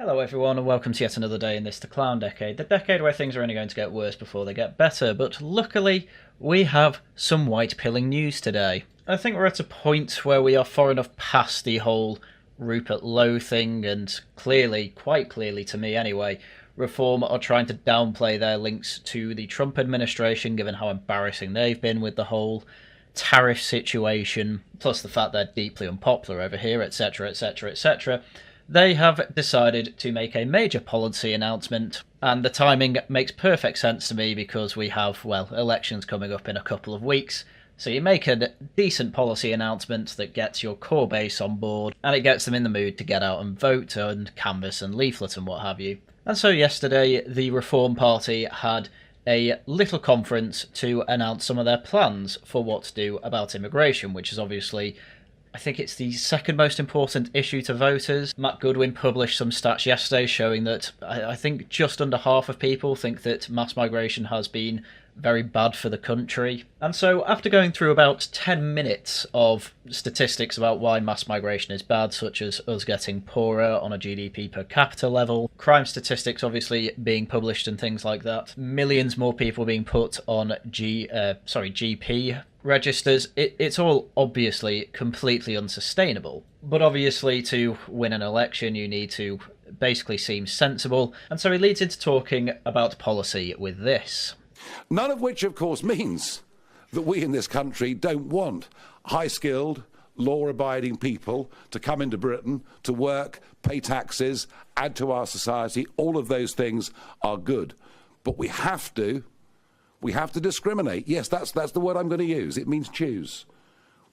Hello everyone and welcome to yet another day in this The Clown Decade, the decade where things are only going to get worse before they get better, but luckily we have some white-pilling news today. I think we're at a point where we are far enough past the whole Rupert Lowe thing, and clearly, quite clearly to me anyway, Reform are trying to downplay their links to the Trump administration given how embarrassing they've been with the whole tariff situation, plus the fact they're deeply unpopular over here, etc, etc, etc. They have decided to make a major policy announcement, and the timing makes perfect sense to me because we have, well, elections coming up in a couple of weeks. So you make a decent policy announcement that gets your core base on board, and it gets them in the mood to get out and vote and canvass and leaflet and what have you. And so yesterday, the Reform Party had a little conference to announce some of their plans for what to do about immigration, which is obviously, I think it's the second most important issue to voters. Matt Goodwin published some stats yesterday showing that I think just under half of people think that mass migration has been very bad for the country. And so after going through about 10 minutes of statistics about why mass migration is bad, such as us getting poorer on a GDP per capita level, crime statistics obviously being published and things like that, millions more people being put on GP registers, it's all obviously completely unsustainable. But obviously to win an election you need to basically seem sensible, and so he leads into talking about policy with this. None of which, of course, means that we in this country don't want high-skilled, law-abiding people to come into Britain, to work, pay taxes, add to our society. All of those things are good. But we have to discriminate. Yes, that's the word I'm going to use. It means choose.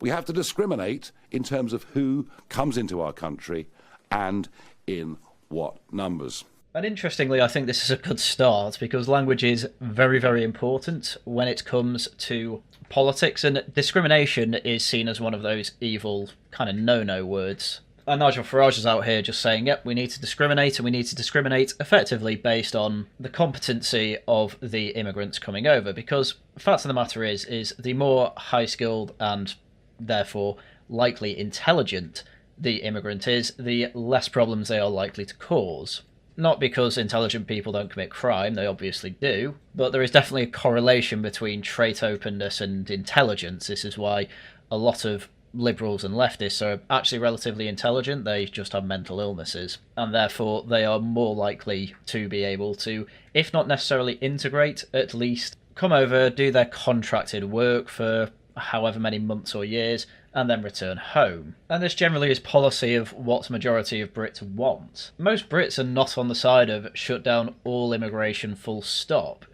We have to discriminate in terms of who comes into our country and in what numbers. And interestingly, I think this is a good start because language is very, very important when it comes to politics, and discrimination is seen as one of those evil kind of no-no words. And Nigel Farage is out here just saying, yep, we need to discriminate, and we need to discriminate effectively based on the competency of the immigrants coming over, because the fact of the matter is the more high-skilled and therefore likely intelligent the immigrant is, the less problems they are likely to cause. Not because intelligent people don't commit crime, they obviously do, but there is definitely a correlation between trait openness and intelligence. This is why a lot of liberals and leftists are actually relatively intelligent, they just have mental illnesses, and therefore they are more likely to be able to, if not necessarily integrate, at least come over, do their contracted work for however many months or years, and then return home. And this generally is policy of what majority of Brits want. Most Brits are not on the side of shut down all immigration full stop.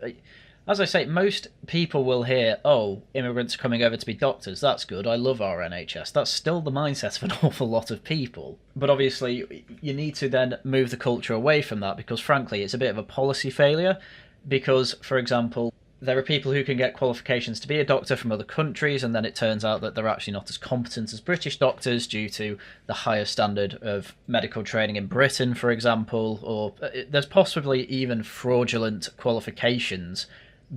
As I say, most people will hear, oh, immigrants are coming over to be doctors, that's good, I love our NHS. That's still the mindset of an awful lot of people. But obviously, you need to then move the culture away from that because, frankly, it's a bit of a policy failure. Because, for example, there are people who can get qualifications to be a doctor from other countries, and then it turns out that they're actually not as competent as British doctors due to the higher standard of medical training in Britain, for example, or there's possibly even fraudulent qualifications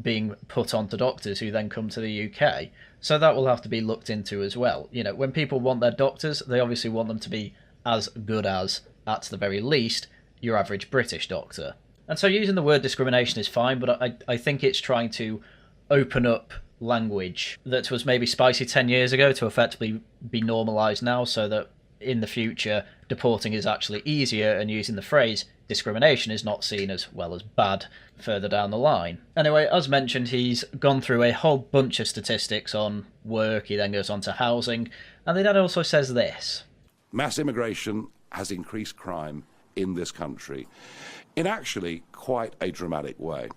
being put onto doctors who then come to the UK. So that will have to be looked into as well. You know, when people want their doctors, they obviously want them to be as good as, at the very least, your average British doctor. And so using the word discrimination is fine, but I think it's trying to open up language that was maybe spicy 10 years ago to effectively be normalised now, so that in the future deporting is actually easier, and using the phrase discrimination is not seen as, well, as bad further down the line. Anyway, as mentioned, he's gone through a whole bunch of statistics on work, he then goes on to housing, and then that also says this. Mass immigration has increased crime in this country in actually quite a dramatic way.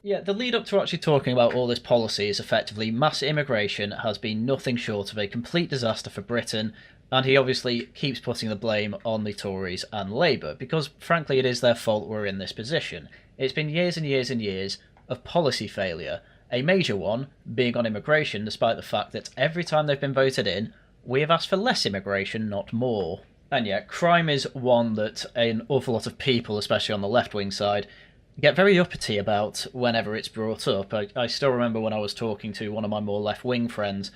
Yeah, the lead up to actually talking about all this policy is effectively mass immigration has been nothing short of a complete disaster for Britain, and he obviously keeps putting the blame on the Tories and Labour, because frankly it is their fault we're in this position. It's been years and years and years of policy failure, a major one being on immigration, despite the fact that every time they've been voted in, we have asked for less immigration, not more. And yeah, crime is one that an awful lot of people, especially on the left-wing side, get very uppity about whenever it's brought up. I still remember when I was talking to one of my more left-wing friends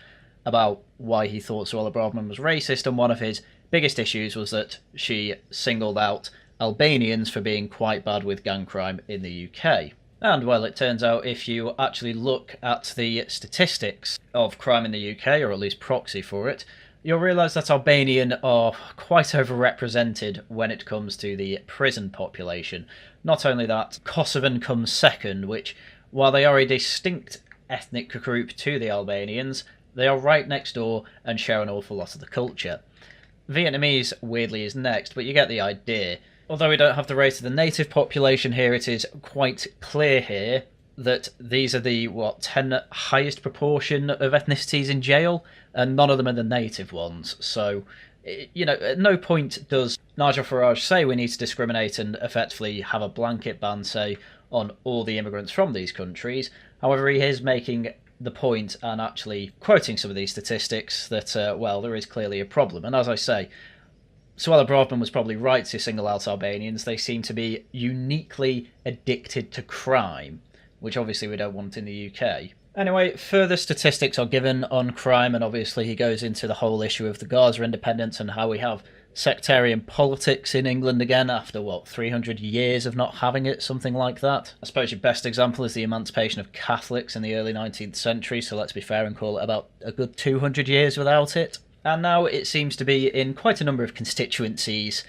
about why he thought Suella Braverman was racist, and one of his biggest issues was that she singled out Albanians for being quite bad with gang crime in the UK. And, well, it turns out if you actually look at the statistics of crime in the UK, or at least proxy for it, you'll realise that Albanian are quite overrepresented when it comes to the prison population. Not only that, Kosovan comes second, which, while they are a distinct ethnic group to the Albanians, they are right next door and share an awful lot of the culture. Vietnamese, weirdly, is next, but you get the idea. Although we don't have the rate of the native population here, it is quite clear here that these are the, 10 highest proportion of ethnicities in jail, and none of them are the native ones. So, at no point does Nigel Farage say we need to discriminate and effectively have a blanket ban, say, on all the immigrants from these countries. However, he is making the point and actually quoting some of these statistics that, there is clearly a problem. And as I say, Suella Braverman was probably right to single out Albanians. They seem to be uniquely addicted to crime, which obviously we don't want in the UK. Anyway, further statistics are given on crime, and obviously he goes into the whole issue of the Gaza independence and how we have sectarian politics in England again after, 300 years of not having it, something like that. I suppose your best example is the emancipation of Catholics in the early 19th century, so let's be fair and call it about a good 200 years without it. And now it seems to be in quite a number of constituencies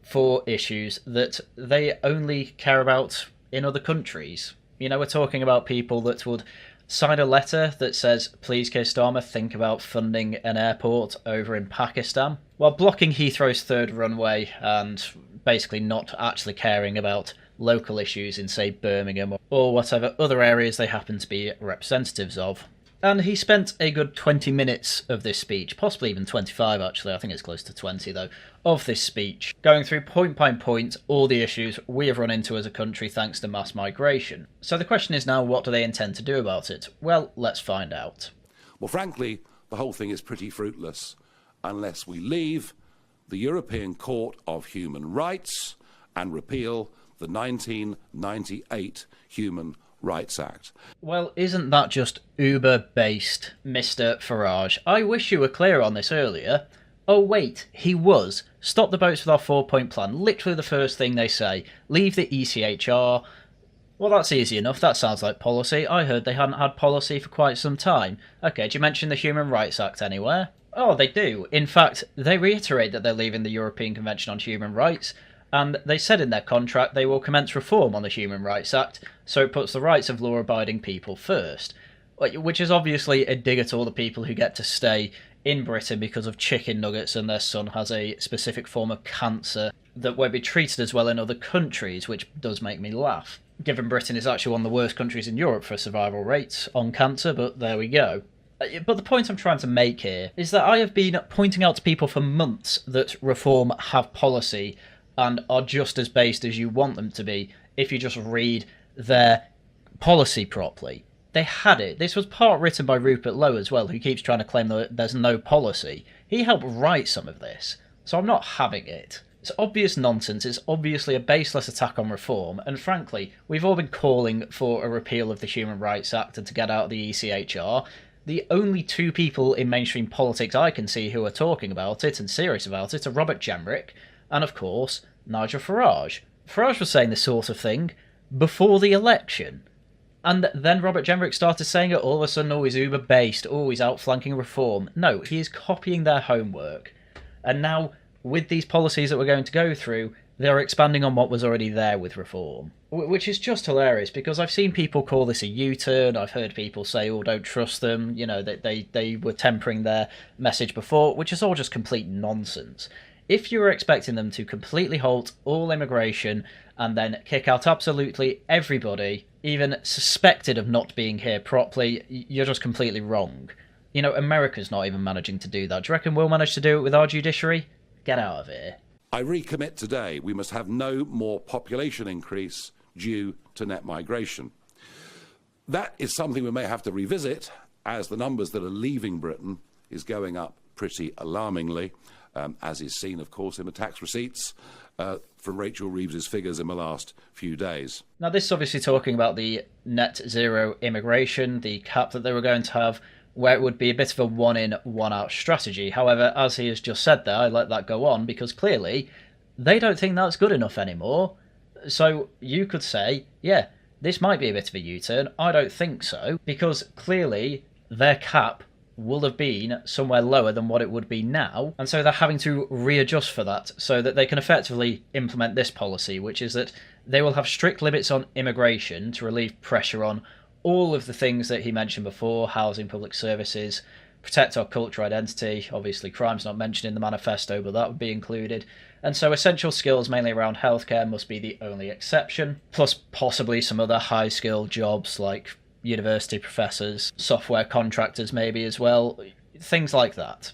for issues that they only care about in other countries. We're talking about people that would sign a letter that says, please, Keir Starmer, think about funding an airport over in Pakistan, while blocking Heathrow's third runway and basically not actually caring about local issues in, say, Birmingham or whatever other areas they happen to be representatives of. And he spent a good 20 minutes of this speech, possibly even 25 actually, I think it's close to 20 though, of this speech, going through point by point all the issues we have run into as a country thanks to mass migration. So the question is now, what do they intend to do about it? Well, let's find out. Well, frankly, the whole thing is pretty fruitless unless we leave the European Court of Human Rights and repeal the 1998 Human Rights Act. Well, isn't that just Uber-based, Mr. Farage? I wish you were clear on this earlier. Oh wait, he was. Stop the boats with our 4-point plan. Literally the first thing they say. Leave the ECHR. Well, that's easy enough. That sounds like policy. I heard they hadn't had policy for quite some time. Okay, do you mention the Human Rights Act anywhere? Oh, they do. In fact, they reiterate that they're leaving the European Convention on Human Rights, and they said in their contract they will commence reform on the Human Rights Act, so it puts the rights of law-abiding people first. Which is obviously a dig at all the people who get to stay in Britain because of chicken nuggets and their son has a specific form of cancer that won't be treated as well in other countries, which does make me laugh, given Britain is actually one of the worst countries in Europe for survival rates on cancer, but there we go. But the point I'm trying to make here is that I have been pointing out to people for months that reform have policy and are just as based as you want them to be if you just read their policy properly. They had it. This was part written by Rupert Lowe as well, who keeps trying to claim that there's no policy. He helped write some of this, so I'm not having it. It's obvious nonsense, it's obviously a baseless attack on reform, and frankly, we've all been calling for a repeal of the Human Rights Act and to get out of the ECHR. The only two people in mainstream politics I can see who are talking about it and serious about it are Robert Jenrick and, of course, Nigel Farage. Farage was saying this sort of thing before the election. And then Robert Jenrick started saying it all of a sudden, oh, he's Uber-based, oh, he's outflanking reform. No, he is copying their homework. And now, with these policies that we're going to go through, they're expanding on what was already there with reform. Which is just hilarious, because I've seen people call this a U-turn, I've heard people say, oh, don't trust them, that they were tempering their message before, which is all just complete nonsense. If you were expecting them to completely halt all immigration and then kick out absolutely everybody, even suspected of not being here properly, you're just completely wrong. America's not even managing to do that. Do you reckon we'll manage to do it with our judiciary? Get out of here. I recommit today we must have no more population increase due to net migration. That is something we may have to revisit as the numbers that are leaving Britain is going up pretty alarmingly. As is seen, of course, in the tax receipts from Rachel Reeves's figures in the last few days. Now, this is obviously talking about the net zero immigration, the cap that they were going to have, where it would be a bit of a one-in, one-out strategy. However, as he has just said there, I let that go on because clearly they don't think that's good enough anymore. So you could say, yeah, this might be a bit of a U-turn. I don't think so, because clearly their cap will have been somewhere lower than what it would be now, and so they're having to readjust for that so that they can effectively implement this policy, which is that they will have strict limits on immigration to relieve pressure on all of the things that he mentioned before: housing, public services, protect our cultural identity. Obviously crime's not mentioned in the manifesto, but that would be included. And so essential skills mainly around healthcare must be the only exception, plus possibly some other high skilled jobs like university professors, software contractors maybe as well, things like that.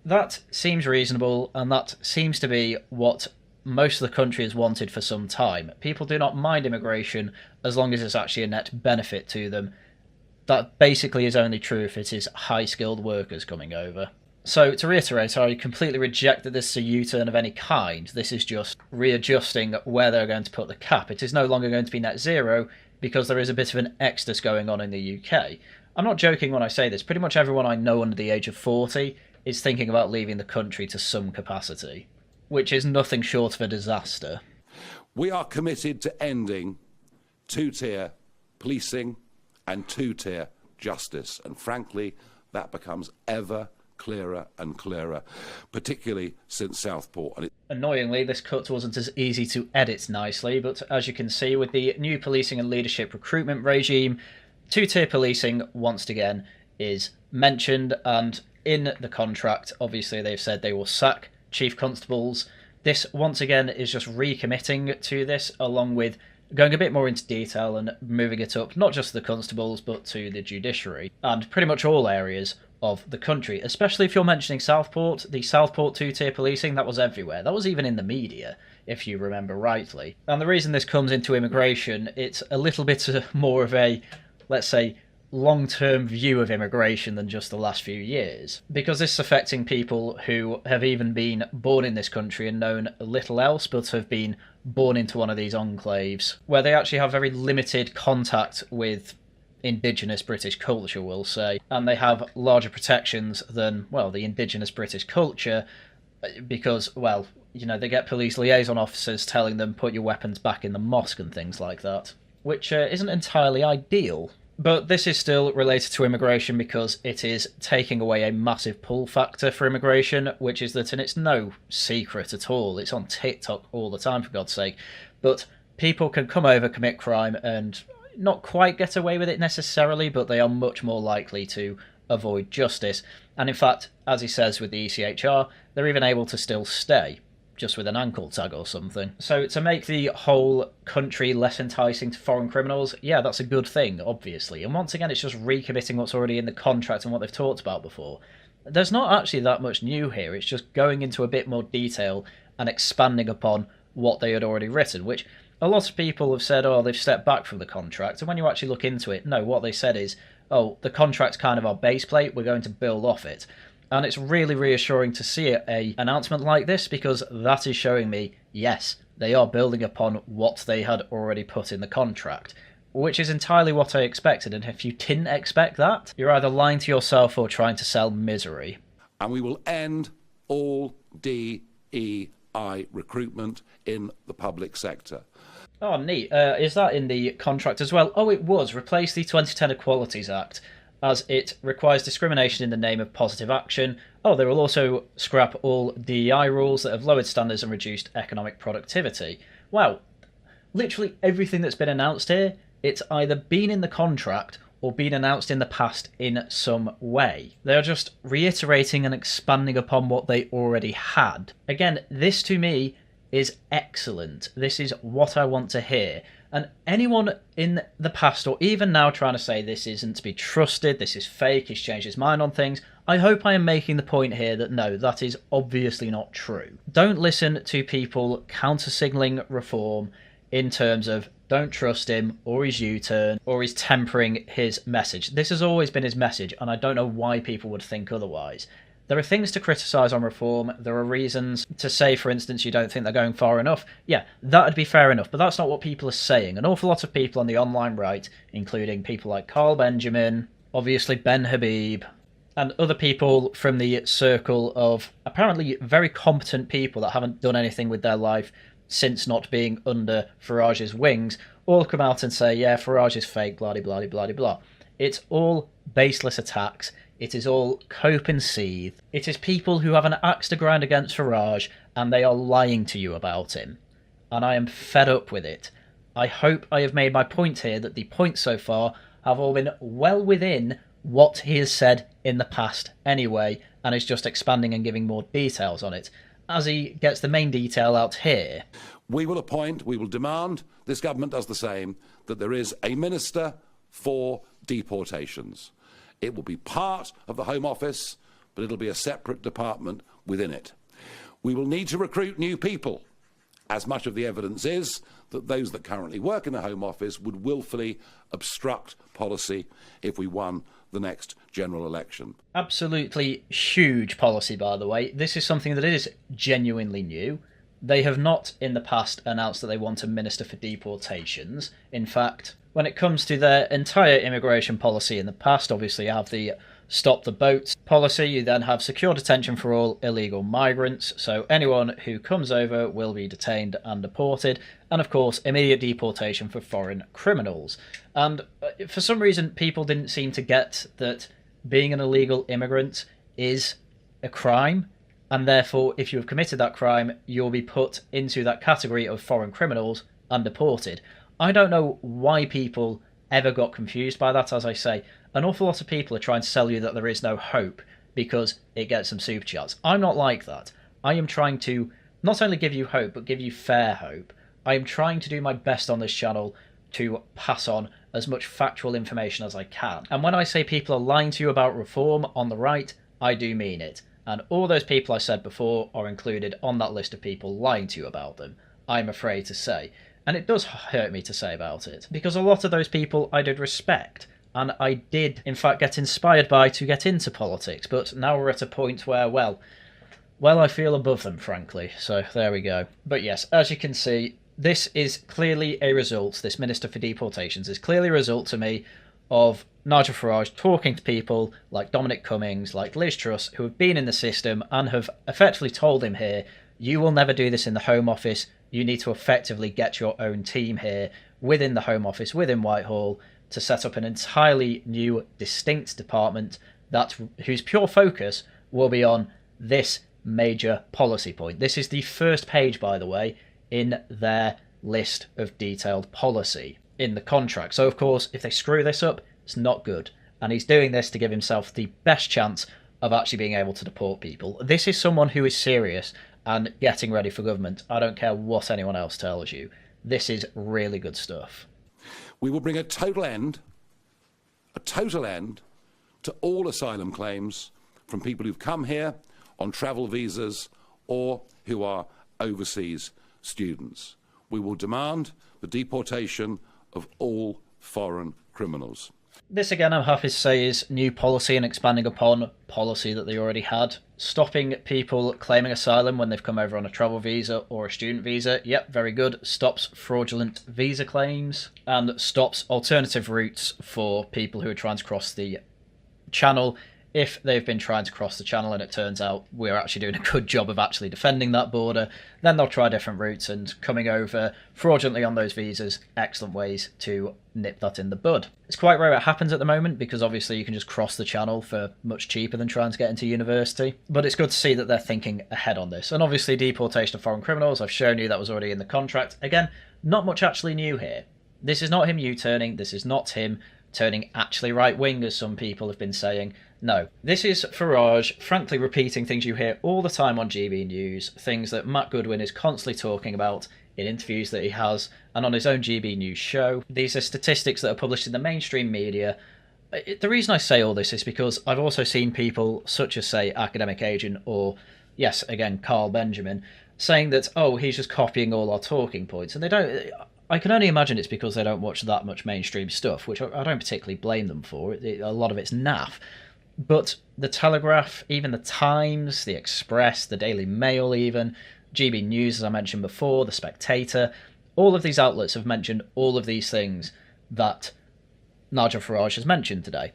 That seems reasonable, and that seems to be what most of the country has wanted for some time. People do not mind immigration as long as it's actually a net benefit to them. That basically is only true if it is high-skilled workers coming over. So, to reiterate, I completely reject that this is a U-turn of any kind. This is just readjusting where they're going to put the cap. It is no longer going to be net zero, because there is a bit of an exodus going on in the UK. I'm not joking when I say this. Pretty much everyone I know under the age of 40 is thinking about leaving the country to some capacity, which is nothing short of a disaster. We are committed to ending two-tier policing and two-tier justice, and frankly, that becomes ever clearer and clearer, particularly since Southport. Annoyingly, this cut wasn't as easy to edit nicely, but as you can see, with the new policing and leadership recruitment regime, two-tier policing, once again, is mentioned, and in the contract, obviously they've said they will sack chief constables. This, once again, is just recommitting to this, along with going a bit more into detail and moving it up, not just the constables, but to the judiciary, and pretty much all areas of the country, especially if you're mentioning Southport. The Southport two-tier policing, that was everywhere. That was even in the media, if you remember rightly. And the reason this comes into immigration, it's a little bit more of a, let's say, long-term view of immigration than just the last few years, because this is affecting people who have even been born in this country and known little else, but have been born into one of these enclaves, where they actually have very limited contact with indigenous British culture, we'll say, and they have larger protections than, well, the indigenous British culture, because, well, you know, they get police liaison officers telling them put your weapons back in the mosque and things like that, which isn't entirely ideal. But this is still related to immigration because it is taking away a massive pull factor for immigration, which is that, and it's no secret at all, it's on TikTok all the time, for God's sake, but people can come over, commit crime, and not quite get away with it necessarily, but they are much more likely to avoid justice. And in fact, as he says with the ECHR, they're even able to still stay, just with an ankle tag or something. So to make the whole country less enticing to foreign criminals, yeah, that's a good thing, obviously. And once again, it's just recommitting what's already in the contract and what they've talked about before. There's not actually that much new here, it's just going into a bit more detail and expanding upon what they had already written, which a lot of people have said, oh, they've stepped back from the contract. And when you actually look into it, no, what they said is, oh, the contract's kind of our base plate, we're going to build off it. And it's really reassuring to see an announcement like this, because that is showing me, yes, they are building upon what they had already put in the contract, which is entirely what I expected. And if you didn't expect that, you're either lying to yourself or trying to sell misery. And we will end all DEI recruitment in the public sector. Oh, neat. Is that in the contract as well? Oh, it was. Replace the 2010 Equalities Act, as it requires discrimination in the name of positive action. Oh, they will also scrap all DEI rules that have lowered standards and reduced economic productivity. Wow. Literally everything that's been announced here, it's either been in the contract or been announced in the past in some way. They are just reiterating and expanding upon what they already had. Again, this to me is excellent. This is what I want to hear. And anyone in the past or even now trying to say this isn't to be trusted, this is fake, he's changed his mind on things, I hope I am making the point here that no, that is obviously not true. Don't listen to people counter-signalling reform in terms of don't trust him, or his U-turn, or he's tempering his message. This has always been his message, and I don't know why people would think otherwise. There are things to criticise on reform, there are reasons to say, for instance, you don't think they're going far enough. Yeah, that'd be fair enough, but that's not what people are saying. An awful lot of people on the online right, including people like Carl Benjamin, obviously Ben Habib, And other people from the circle of apparently very competent people that haven't done anything with their life since not being under Farage's wings all come out and say, yeah, Farage is fake, blah, blah, blah, blah, blah. It's all baseless attacks. It is all cope and seethe. It is people who have an axe to grind against Farage and they are lying to you about him. And I am fed up with it. I hope I have made my point here that the points so far have all been well within what he has said in the past anyway, and is just expanding and giving more details on it, as he gets the main detail out here. We will demand, this government does the same, that there is a minister for deportations. It will be part of the Home Office, but it'll be a separate department within it. We will need to recruit new people, as much of the evidence is that those that currently work in the Home Office would willfully obstruct policy if we won the next general election. Absolutely huge policy, by the way. This is something that is genuinely new. They have not in the past announced that they want a minister for deportations. In fact, when it comes to their entire immigration policy in the past, obviously you have the stop the boats policy, you then have secure detention for all illegal migrants, so anyone who comes over will be detained and deported, and of course immediate deportation for foreign criminals. And for some reason people didn't seem to get that being an illegal immigrant is a crime, and therefore if you have committed that crime you'll be put into that category of foreign criminals and deported. I don't know why people ever got confused by that. As I say, an awful lot of people are trying to sell you that there is no hope because it gets some super chats. I'm not like that. I am trying to not only give you hope, but give you fair hope. I am trying to do my best on this channel to pass on as much factual information as I can. And when I say people are lying to you about reform on the right, I do mean it. And all those people I said before are included on that list of people lying to you about them, I'm afraid to say. And it does hurt me to say about it, because a lot of those people I did respect, and I did, in fact, get inspired by to get into politics, but now we're at a point where, well, I feel above them, frankly, so there we go. But yes, as you can see, this is clearly a result, this Minister for Deportations is clearly a result to me of Nigel Farage talking to people like Dominic Cummings, like Liz Truss, who have been in the system and have effectively told him here, you will never do this in the Home Office, you need to effectively get your own team here within the Home Office, within Whitehall, to set up an entirely new, distinct department whose pure focus will be on this major policy point. This is the first page, by the way, in their list of detailed policy in the contract. So, of course, if they screw this up, it's not good. And he's doing this to give himself the best chance of actually being able to deport people. This is someone who is serious and getting ready for government. I don't care what anyone else tells you. This is really good stuff. We will bring a total end to all asylum claims from people who've come here on travel visas or who are overseas students. We will demand the deportation of all foreign criminals. This, again, I'm happy to say is new policy and expanding upon policy that they already had. Stopping people claiming asylum when they've come over on a travel visa or a student visa. Yep, very good. Stops fraudulent visa claims and stops alternative routes for people who are trying to cross the channel. If they've been trying to cross the channel and it turns out we're actually doing a good job of actually defending that border, then they'll try different routes, and coming over fraudulently on those visas, excellent ways to nip that in the bud. It's quite rare it happens at the moment because obviously you can just cross the channel for much cheaper than trying to get into university, but it's good to see that they're thinking ahead on this. And obviously deportation of foreign criminals, I've shown you that was already in the contract. Again, not much actually new here. This is not him U-turning, this is not him turning actually right-wing as some people have been saying. No, this is Farage frankly repeating things you hear all the time on GB News, things that Matt Goodwin is constantly talking about in interviews that he has and on his own GB News show. These are statistics that are published in the mainstream media. The reason I say all this is because I've also seen people such as, say, Academic Agent or, yes, again, Carl Benjamin, saying that, oh, he's just copying all our talking points. And they don't... I can only imagine it's because they don't watch that much mainstream stuff, which I don't particularly blame them for. A lot of it's naff. But the Telegraph, even the Times, the Express, the Daily Mail even, GB News, as I mentioned before, the Spectator, all of these outlets have mentioned all of these things that Nigel Farage has mentioned today.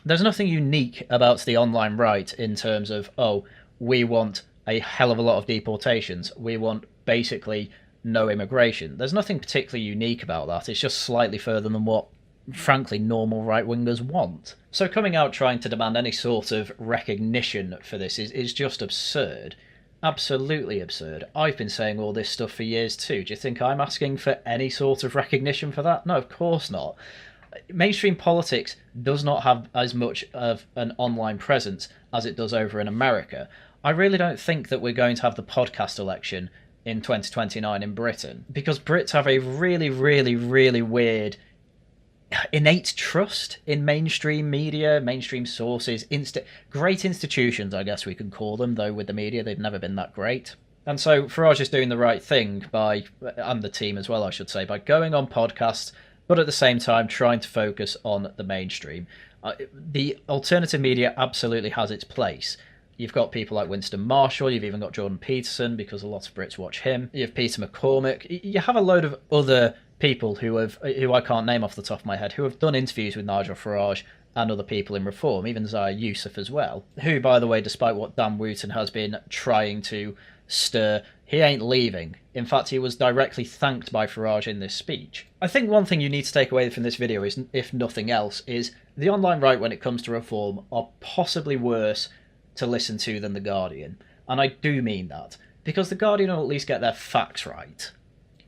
There's nothing unique about the online right in terms of, oh, we want a hell of a lot of deportations. We want basically no immigration. There's nothing particularly unique about that. It's just slightly further than what, frankly, normal right-wingers want. So coming out trying to demand any sort of recognition for this is just absurd. Absolutely absurd. I've been saying all this stuff for years too. Do you think I'm asking for any sort of recognition for that? No, of course not. Mainstream politics does not have as much of an online presence as it does over in America. I really don't think that we're going to have the podcast election in 2029 in Britain, because Brits have a really, really, really weird innate trust in mainstream media, mainstream sources, great institutions, I guess we can call them, though with the media they've never been that great. And so Farage is doing the right thing by, and the team as well, I should say, by going on podcasts, but at the same time trying to focus on the mainstream. The alternative media absolutely has its place. You've got people like Winston Marshall, you've even got Jordan Peterson, because a lot of Brits watch him. You have Peter McCormick. You have a load of other people who I can't name off the top of my head, who have done interviews with Nigel Farage and other people in Reform, even Zaya Yousaf as well, who, by the way, despite what Dan Wooten has been trying to stir, he ain't leaving. In fact, he was directly thanked by Farage in this speech. I think one thing you need to take away from this video is, if nothing else, is the online right when it comes to Reform are possibly worse to listen to than The Guardian. And I do mean that, because The Guardian will at least get their facts right.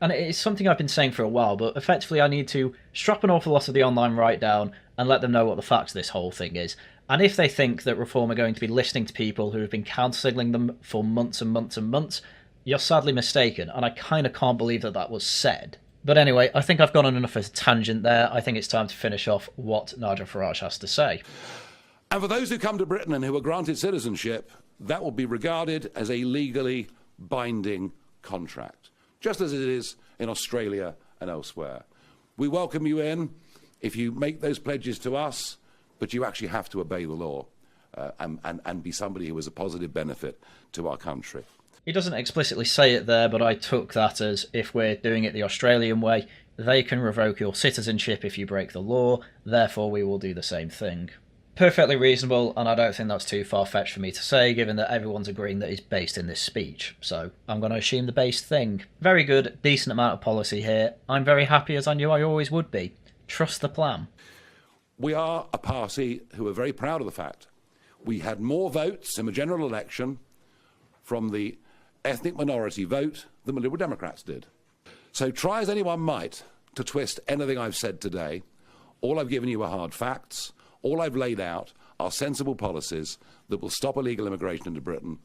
And it's something I've been saying for a while, but effectively I need to strap an awful lot of the online right down and let them know what the facts of this whole thing is. And if they think that Reform are going to be listening to people who have been counter-signalling them for months and months and months, you're sadly mistaken, and I kind of can't believe that that was said. But anyway, I think I've gone on enough of a tangent there. I think it's time to finish off what Nigel Farage has to say. And for those who come to Britain and who are granted citizenship, that will be regarded as a legally binding contract, just as it is in Australia and elsewhere. We welcome you in if you make those pledges to us, but you actually have to obey the law and be somebody who is a positive benefit to our country. He doesn't explicitly say it there, but I took that as, if we're doing it the Australian way, they can revoke your citizenship if you break the law, therefore we will do the same thing. Perfectly reasonable, and I don't think that's too far-fetched for me to say, given that everyone's agreeing that he's based in this speech. So I'm going to assume the based thing. Very good, decent amount of policy here. I'm very happy, as I knew I always would be. Trust the plan. We are a party who are very proud of the fact we had more votes in the general election from the ethnic minority vote than the Liberal Democrats did. So try as anyone might to twist anything I've said today. All I've given you are hard facts. All I've laid out are sensible policies that will stop illegal immigration into Britain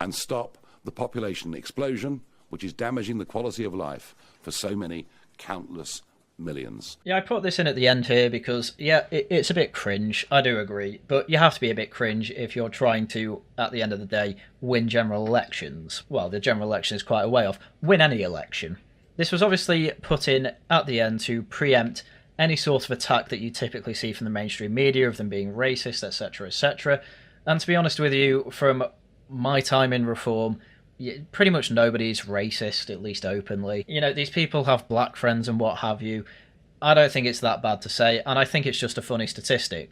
and stop the population explosion, which is damaging the quality of life for so many countless millions. Yeah, I put this in at the end here because, yeah, it's a bit cringe, I do agree, but you have to be a bit cringe if you're trying to, at the end of the day, win general elections. Well, the general election is quite a way off. Win any election. This was obviously put in at the end to preempt any sort of attack that you typically see from the mainstream media of them being racist, etc., etc. And to be honest with you, from my time in Reform, pretty much nobody's racist, at least openly. You know, these people have black friends and what have you. I don't think it's that bad to say, and I think it's just a funny statistic.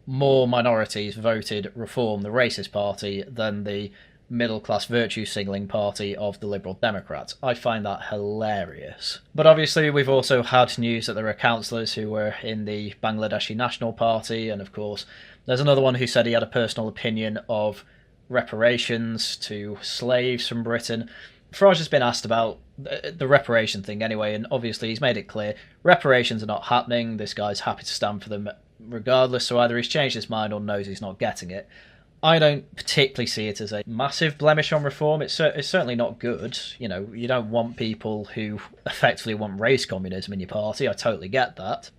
More minorities voted Reform, the racist party, than the middle-class virtue-signalling party of the Liberal Democrats. I find that hilarious. But obviously we've also had news that there are councillors who were in the Bangladeshi National Party, and of course there's another one who said he had a personal opinion of reparations to slaves from Britain. Farage has been asked about the reparation thing anyway, and obviously he's made it clear reparations are not happening. This guy's happy to stand for them regardless, so either he's changed his mind or knows he's not getting it. I don't particularly see it as a massive blemish on Reform. It's certainly not good. You know, you don't want people who effectively want race communism in your party. I totally get that.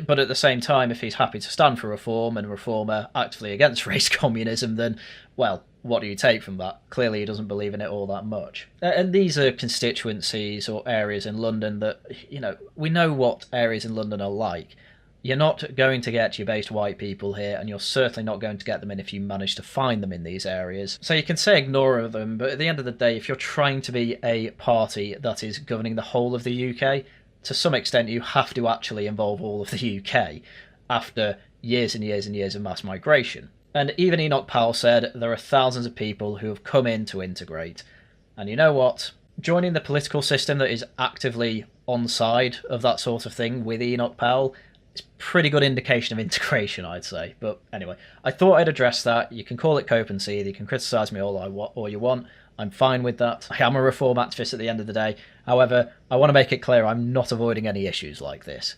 But at the same time, if he's happy to stand for Reform and Reform are actively against race communism, then, well, what do you take from that? Clearly he doesn't believe in it all that much. And these are constituencies or areas in London that, you know, we know what areas in London are like. You're not going to get your based white people here, and you're certainly not going to get them in if you manage to find them in these areas. So you can say ignore them, but at the end of the day, if you're trying to be a party that is governing the whole of the UK, to some extent you have to actually involve all of the UK after years and years and years of mass migration. And even Enoch Powell said there are thousands of people who have come in to integrate. And you know what? Joining the political system that is actively on side of that sort of thing with Enoch Powell is a pretty good indication of integration, I'd say. But anyway, I thought I'd address that. You can call it cope and seethe, you can criticise me all you want. I'm fine with that. I am a reform activist at the end of the day. However, I want to make it clear I'm not avoiding any issues like this.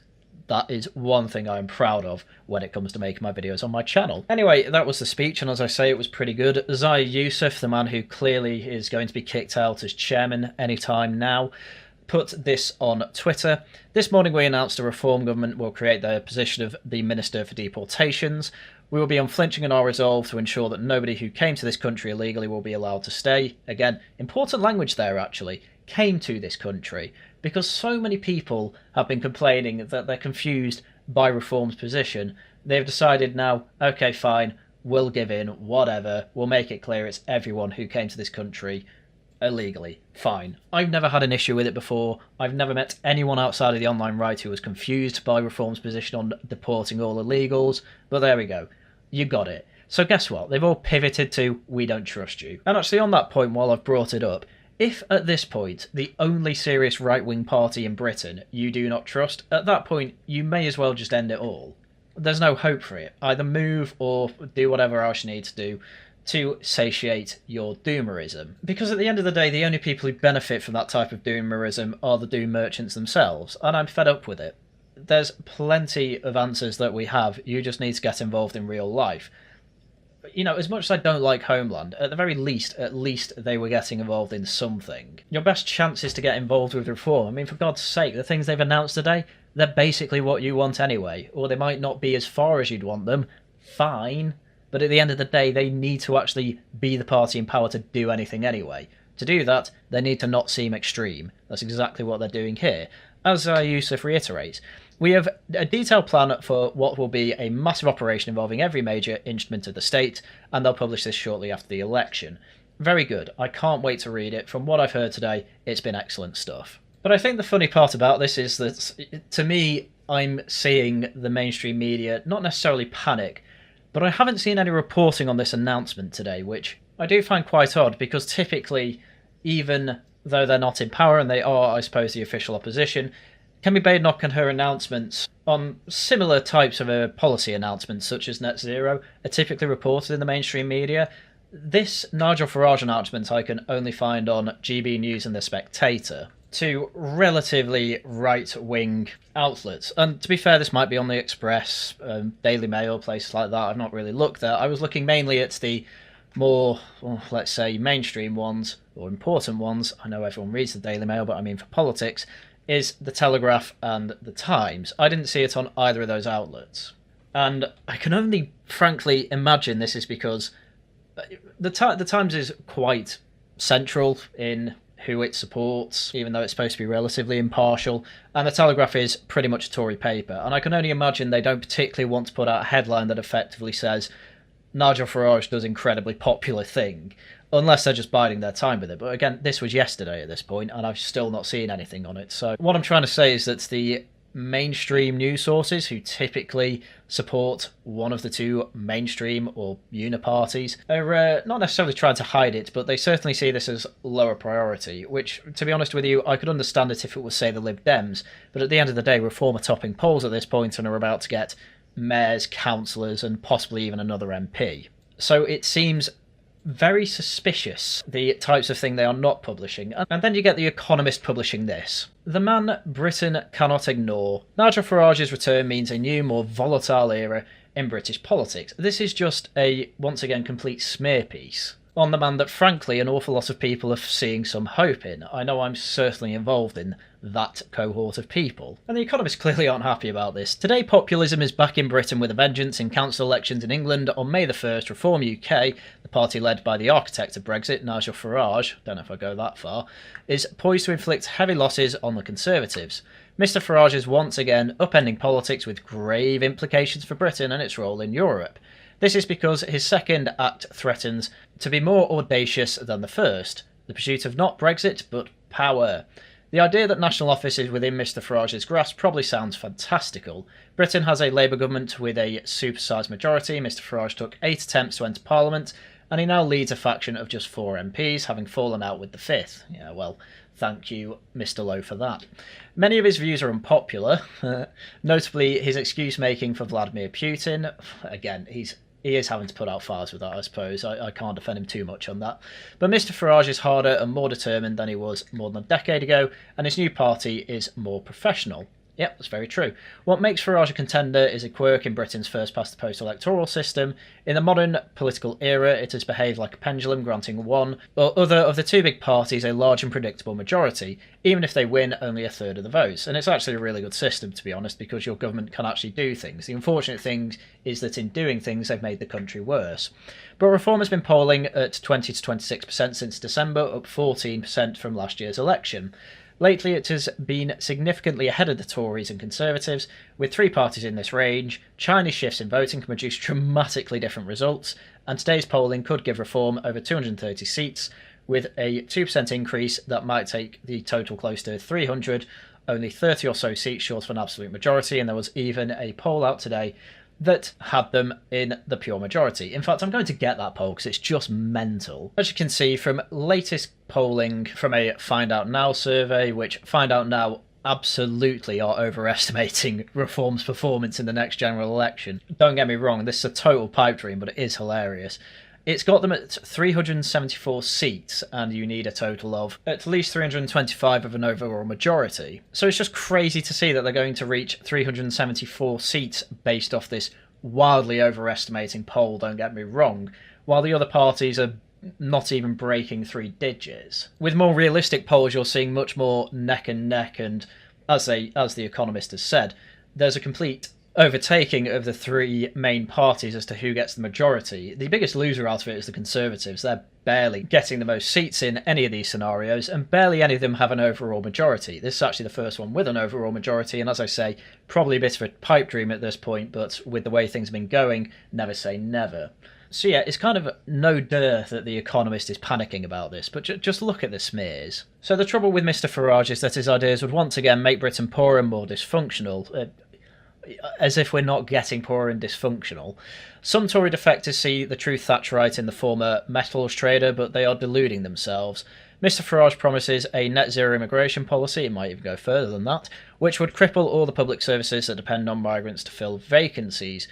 That is one thing I'm proud of when it comes to making my videos on my channel. Anyway, that was the speech, and as I say, it was pretty good. Zahir Yusuf, the man who clearly is going to be kicked out as chairman anytime now, put this on Twitter. This morning we announced a reform government will create the position of the Minister for Deportations. We will be unflinching in our resolve to ensure that nobody who came to this country illegally will be allowed to stay. Again, important language there actually. Came to this country, because so many people have been complaining that they're confused by Reform's position. They've decided now, okay, fine, we'll give in, whatever, we'll make it clear it's everyone who came to this country illegally. Fine. I've never had an issue with it before. I've never met anyone outside of the online right who was confused by Reform's position on deporting all illegals, but there we go. You got it. So guess what? They've all pivoted to, we don't trust you. And actually on that point, while I've brought it up, if at this point, the only serious right-wing party in Britain you do not trust, at that point, you may as well just end it all. There's no hope for it. Either move or do whatever else you need to do to satiate your doomerism. Because at the end of the day, the only people who benefit from that type of doomerism are the doom merchants themselves, and I'm fed up with it. There's plenty of answers that we have, you just need to get involved in real life. You know, as much as I don't like Homeland, at the very least, they were getting involved in something. Your best chance is to get involved with reform. I mean, for God's sake, the things they've announced today, they're basically what you want anyway. Or they might not be as far as you'd want them. Fine. But at the end of the day, they need to actually be the party in power to do anything anyway. To do that, they need to not seem extreme. That's exactly what they're doing here. As Yusuf reiterates, we have a detailed plan for what will be a massive operation involving every major instrument of the state, and they'll publish this shortly after the election. Very good. I can't wait to read it. From what I've heard today, it's been excellent stuff. But I think the funny part about this is that, to me, I'm seeing the mainstream media not necessarily panic, but I haven't seen any reporting on this announcement today, which I do find quite odd, because typically, even though they're not in power and they are, I suppose, the official opposition, Kemi Badenoch and her announcements on similar types of policy announcements, such as net zero, are typically reported in the mainstream media. This Nigel Farage announcement I can only find on GB News and The Spectator, two relatively right-wing outlets. And to be fair, this might be on the Express, Daily Mail, places like that. I've not really looked there. I was looking mainly at the more, well, let's say, mainstream ones, or important ones. I know everyone reads the Daily Mail, but I mean for politics, is the Telegraph and the Times. I didn't see it on either of those outlets. And I can only, frankly, imagine this is because the Times is quite central in who it supports, even though it's supposed to be relatively impartial, and the Telegraph is pretty much a Tory paper. And I can only imagine they don't particularly want to put out a headline that effectively says, Nigel Farage does incredibly popular thing, unless they're just biding their time with it. But again, this was yesterday at this point, and I've still not seen anything on it. So what I'm trying to say is that the mainstream news sources, who typically support one of the two mainstream or uniparties, are not necessarily trying to hide it, but they certainly see this as lower priority, which, to be honest with you, I could understand it if it was, say, the Lib Dems. But at the end of the day, Reform are topping polls at this point and are about to get mayors, councillors, and possibly even another MP. So it seems very suspicious, the types of thing they are not publishing. And then you get The Economist publishing this. The man Britain cannot ignore. Nigel Farage's return means a new, more volatile era in British politics. This is just a, once again, complete smear piece on the man that, frankly, an awful lot of people are seeing some hope in. I know I'm certainly involved in that cohort of people. And the Economists clearly aren't happy about this. Today, populism is back in Britain with a vengeance in council elections in England. On May the 1st, Reform UK, the party led by the architect of Brexit, Nigel Farage, don't know if I go that far, is poised to inflict heavy losses on the Conservatives. Mr Farage is once again upending politics with grave implications for Britain and its role in Europe. This is because his second act threatens to be more audacious than the first, the pursuit of not Brexit, but power. The idea that national office is within Mr Farage's grasp probably sounds fantastical. Britain has a Labour government with a supersized majority. Mr Farage took 8 attempts to enter Parliament, and he now leads a faction of just 4 MPs, having fallen out with the 5th. Yeah, well, thank you, Mr Lowe, for that. Many of his views are unpopular, notably his excuse-making for Vladimir Putin. Again, he is having to put out fires with that, I suppose. I can't defend him too much on that. But Mr Farage is harder and more determined than he was more than a decade ago, and his new party is more professional. Yep, that's very true. What makes Farage a contender is a quirk in Britain's first-past-the-post electoral system. In the modern political era, it has behaved like a pendulum, granting one or other of the 2 big parties a large and predictable majority, even if they win only a third of the votes. And it's actually a really good system, to be honest, because your government can actually do things. The unfortunate thing is that in doing things, they've made the country worse. But Reform has been polling at 20 to 26% since December, up 14% from last year's election. Lately, it has been significantly ahead of the Tories and Conservatives, with 3 parties in this range. Chinese shifts in voting can produce dramatically different results, and today's polling could give Reform over 230 seats, with a 2% increase that might take the total close to 300, only 30 or so seats short of an absolute majority, and there was even a poll out today that had them in the pure majority. In fact, I'm going to get that poll because it's just mental. As you can see from latest polling from a Find Out Now survey, which Find Out Now absolutely are overestimating Reform's performance in the next general election. Don't get me wrong, this is a total pipe dream, but it is hilarious. It's got them at 374 seats, and you need a total of at least 325 of an overall majority. So it's just crazy to see that they're going to reach 374 seats based off this wildly overestimating poll, don't get me wrong, while the other parties are not even breaking 3 digits. With more realistic polls, you're seeing much more neck and neck, and as The Economist has said, there's a complete overtaking of the 3 main parties as to who gets the majority. The biggest loser out of it is the Conservatives. They're barely getting the most seats in any of these scenarios, and barely any of them have an overall majority. This is actually the first one with an overall majority, and as I say, probably a bit of a pipe dream at this point, but with the way things have been going, never say never. So yeah, it's kind of no dearth that The Economist is panicking about this, but just look at the smears. So the trouble with Mr Farage is that his ideas would once again make Britain poorer and more dysfunctional, as if we're not getting poorer and dysfunctional. Some Tory defectors see the true Thatcherite in the former metals trader, but they are deluding themselves. Mr Farage promises a net zero immigration policy, it might even go further than that, which would cripple all the public services that depend on migrants to fill vacancies.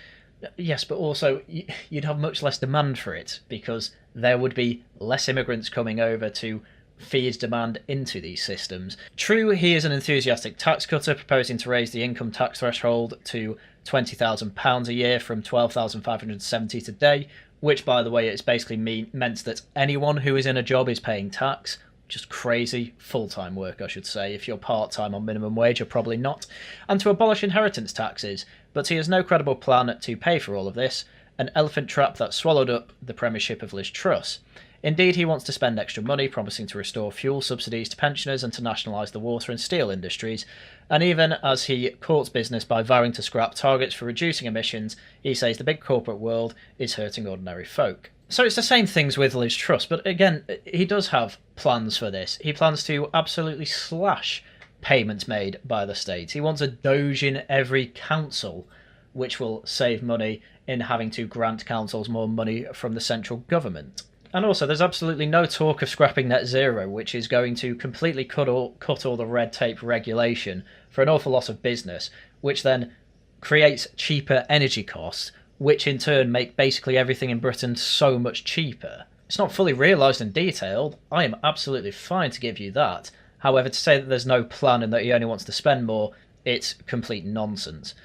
Yes, but also you'd have much less demand for it, because there would be less immigrants coming over to feed demand into these systems. True, he is an enthusiastic tax cutter, proposing to raise the income tax threshold to £20,000 a year from £12,570 today, which, by the way, it's basically meant that anyone who is in a job is paying tax. Just crazy. Full-time work, I should say. If you're part-time on minimum wage, you're probably not. And to abolish inheritance taxes, but he has no credible plan to pay for all of this, an elephant trap that swallowed up the premiership of Liz Truss. Indeed, he wants to spend extra money, promising to restore fuel subsidies to pensioners and to nationalise the water and steel industries. And even as he courts business by vowing to scrap targets for reducing emissions, he says the big corporate world is hurting ordinary folk. So it's the same things with Liz Truss, but again, he does have plans for this. He plans to absolutely slash payments made by the state. He wants a doge in every council, which will save money in having to grant councils more money from the central government. And also, there's absolutely no talk of scrapping net zero, which is going to completely cut all the red tape regulation for an awful lot of business, which then creates cheaper energy costs, which in turn make basically everything in Britain so much cheaper. It's not fully realised and detailed. I am absolutely fine to give you that. However, to say that there's no plan and that he only wants to spend more, it's complete nonsense.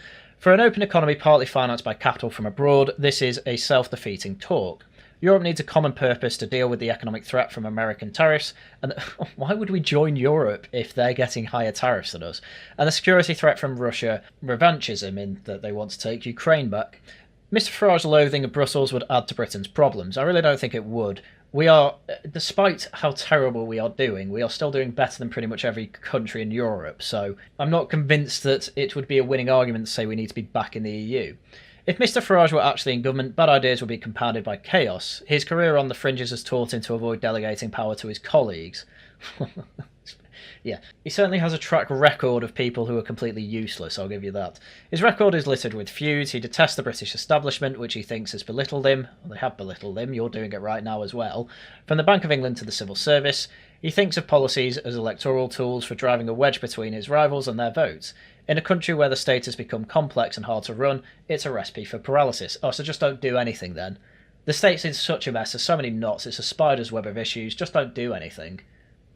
For an open economy partly financed by capital from abroad, this is a self-defeating talk. Europe needs a common purpose to deal with the economic threat from American tariffs, and why would we join Europe if they're getting higher tariffs than us? And the security threat from Russia, revanchism in that they want to take Ukraine back. Mr Farage's loathing of Brussels would add to Britain's problems. I really don't think it would. We are, despite how terrible we are doing, we are still doing better than pretty much every country in Europe, so I'm not convinced that it would be a winning argument to say we need to be back in the EU. If Mr Farage were actually in government, bad ideas would be compounded by chaos. His career on the fringes has taught him to avoid delegating power to his colleagues. Yeah, he certainly has a track record of people who are completely useless, I'll give you that. His record is littered with feuds. He detests the British establishment, which he thinks has belittled him. Well, they have belittled him, you're doing it right now as well. From the Bank of England to the civil service, he thinks of policies as electoral tools for driving a wedge between his rivals and their votes. In a country where the state has become complex and hard to run, it's a recipe for paralysis. Oh, so just don't do anything then. The state's in such a mess, there's so many knots, it's a spider's web of issues, just don't do anything.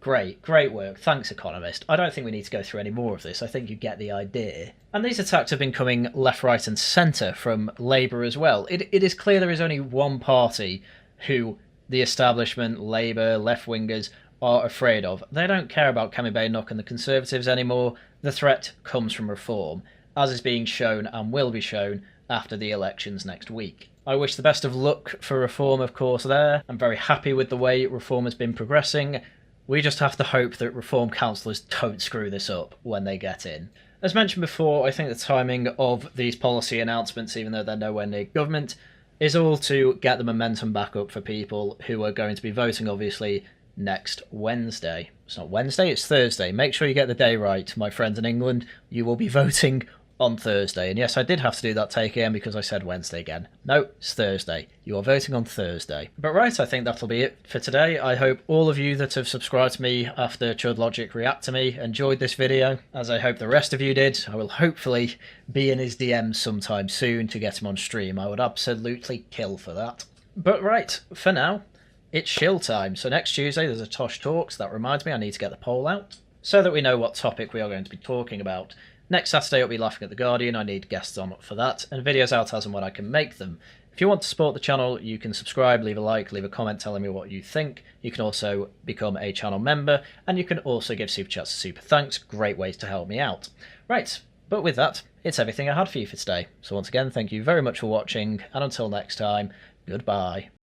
Great work. Thanks, Economist. I don't think we need to go through any more of this. I think you get the idea. And these attacks have been coming left, right, and centre from Labour as well. It is clear there is only one party who the establishment, Labour, left-wingers are afraid of. They don't care about Kemi Badenoch and the Conservatives anymore. The threat comes from reform, as is being shown and will be shown after the elections next week. I wish the best of luck for reform, of course, there. I'm very happy with the way reform has been progressing. We just have to hope that reform councillors don't screw this up when they get in. As mentioned before, I think the timing of these policy announcements, even though they're nowhere near government, is all to get the momentum back up for people who are going to be voting, obviously, next Wednesday. It's not Wednesday, it's Thursday. Make sure you get the day right, my friends in England. You will be voting on Thursday. And yes, I did have to do that take again because I said Wednesday again. No, it's Thursday. You are voting on Thursday. But right, I think that'll be it for today. I hope all of you that have subscribed to me after Chud Logic React to me enjoyed this video, as I hope the rest of you did. I will hopefully be in his DMs sometime soon to get him on stream. I would absolutely kill for that. But right, for now, it's shill time. So next Tuesday there's a Tosh Talks. That reminds me I need to get the poll out so that we know what topic we are going to be talking about. Next Saturday I'll be laughing at The Guardian. I need guests on for that, and videos out as and when I can make them. If you want to support the channel, you can subscribe, leave a like, leave a comment telling me what you think. You can also become a channel member, and you can also give super chats and super thanks. Great ways to help me out. Right, but with that, it's everything I had for you for today. So once again, thank you very much for watching, and until next time, goodbye.